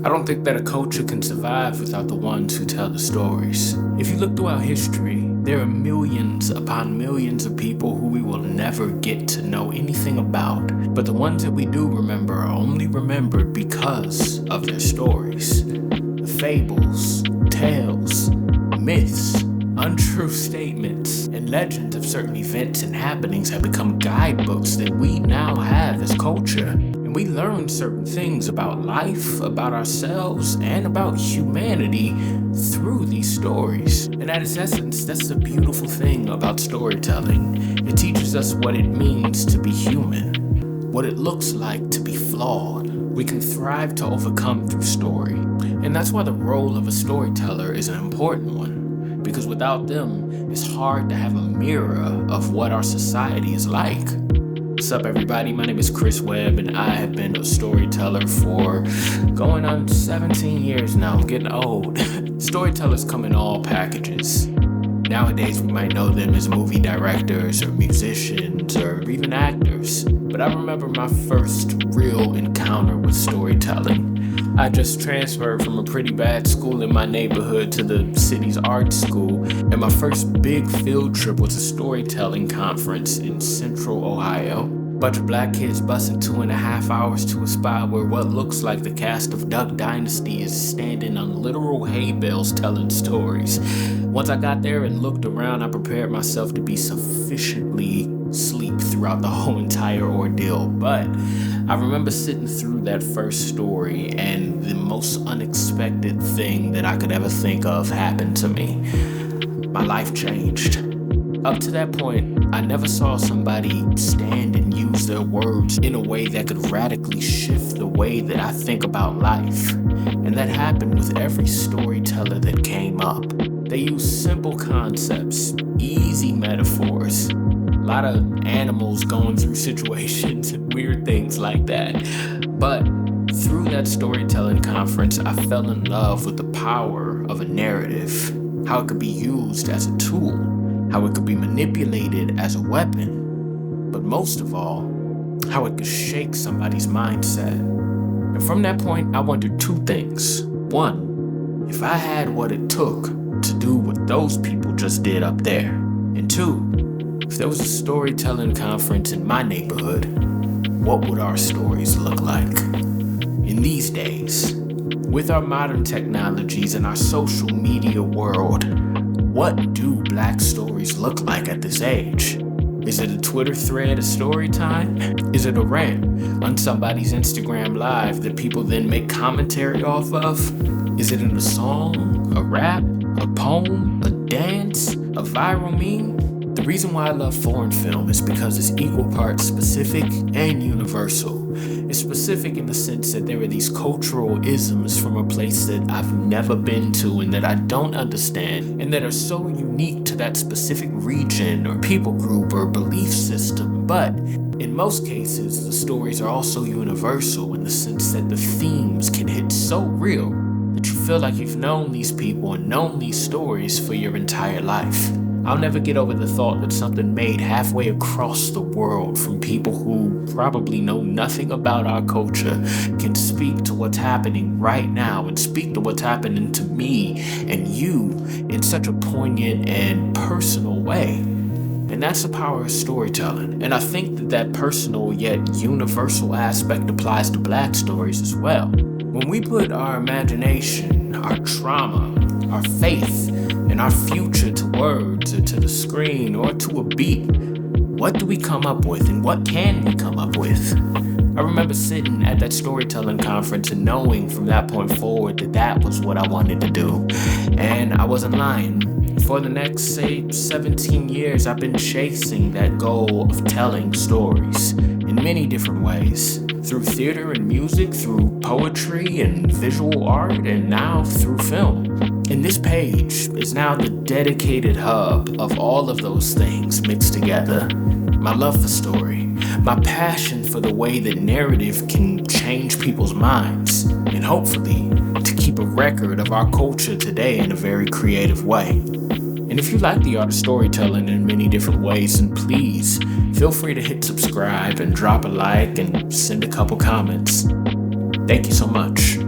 I don't think that a culture can survive without the ones who tell the stories. If you look throughout history, there are millions upon millions of people who we will never get to know anything about, but the ones that we do remember are only remembered because of their stories. The fables, tales, myths, untrue statements, and legends of certain events and happenings have become guidebooks that we now have as culture. And we learn certain things about life, about ourselves, and about humanity through these stories. And at its essence, that's the beautiful thing about storytelling. It teaches us what it means to be human, what it looks like to be flawed. We can thrive to overcome through story. And that's why the role of a storyteller is an important one. Because without them, it's hard to have a mirror of what our society is like. What's up, everybody? My name is Chris Webb, and I have been a storyteller for going on 17 years now. I'm getting old. Storytellers come in all packages. Nowadays, we might know them as movie directors or musicians or even actors. But I remember my first real encounter with storytelling. I just transferred from a pretty bad school in my neighborhood to the city's art school, and my first big field trip was a storytelling conference in central Ohio. Bunch of black kids busing 2.5 hours to a spot where what looks like the cast of Duck Dynasty is standing on literal hay bales telling stories. Once I got there and looked around, I prepared myself to be sufficiently asleep throughout the whole entire ordeal. But I remember sitting through that first story, and the most unexpected thing that I could ever think of happened to me. My life changed. Up to that point, I never saw somebody stand and use their words in a way that could radically shift the way that I think about life. And that happened with every storyteller that came up. They used simple concepts, easy metaphors, a lot of animals going through situations and weird things like that. But through that storytelling conference, I fell in love with the power of a narrative, how it could be used as a tool, how it could be manipulated as a weapon, but most of all, how it could shake somebody's mindset. And from that point, I wondered two things. One, if I had what it took to do what those people just did up there. And two, if there was a storytelling conference in my neighborhood, what would our stories look like? In these days, with our modern technologies and our social media world, what do black stories look like at this age? Is it a Twitter thread, a story time? Is it a rant on somebody's Instagram live that people then make commentary off of? Is it in a song, a rap, a poem, a dance, a viral meme? The reason why I love foreign film is because it's equal parts specific and universal. It's specific in the sense that there are these cultural isms from a place that I've never been to and that I don't understand, and that are so unique to that specific region or people group or belief system. But in most cases, the stories are also universal in the sense that the themes can hit so real that you feel like you've known these people and known these stories for your entire life. I'll never get over the thought that something made halfway across the world from people who probably know nothing about our culture can speak to what's happening right now and speak to what's happening to me and you in such a poignant and personal way. And that's the power of storytelling. And I think that that personal yet universal aspect applies to black stories as well. When we put our imagination, our trauma, our faith, and our future to words or to the screen or to a beat, what do we come up with and what can we come up with? I remember sitting at that storytelling conference and knowing from that point forward that that was what I wanted to do. And I wasn't lying. For the next, say, 17 years, I've been chasing that goal of telling stories in many different ways. Through theater and music, through poetry and visual art, and now through film. And this page is now the dedicated hub of all of those things mixed together. My love for story, my passion for the way that narrative can change people's minds, and hopefully to keep a record of our culture today in a very creative way. And if you like the art of storytelling in many different ways, then please feel free to hit subscribe and drop a like and send a couple comments. Thank you so much.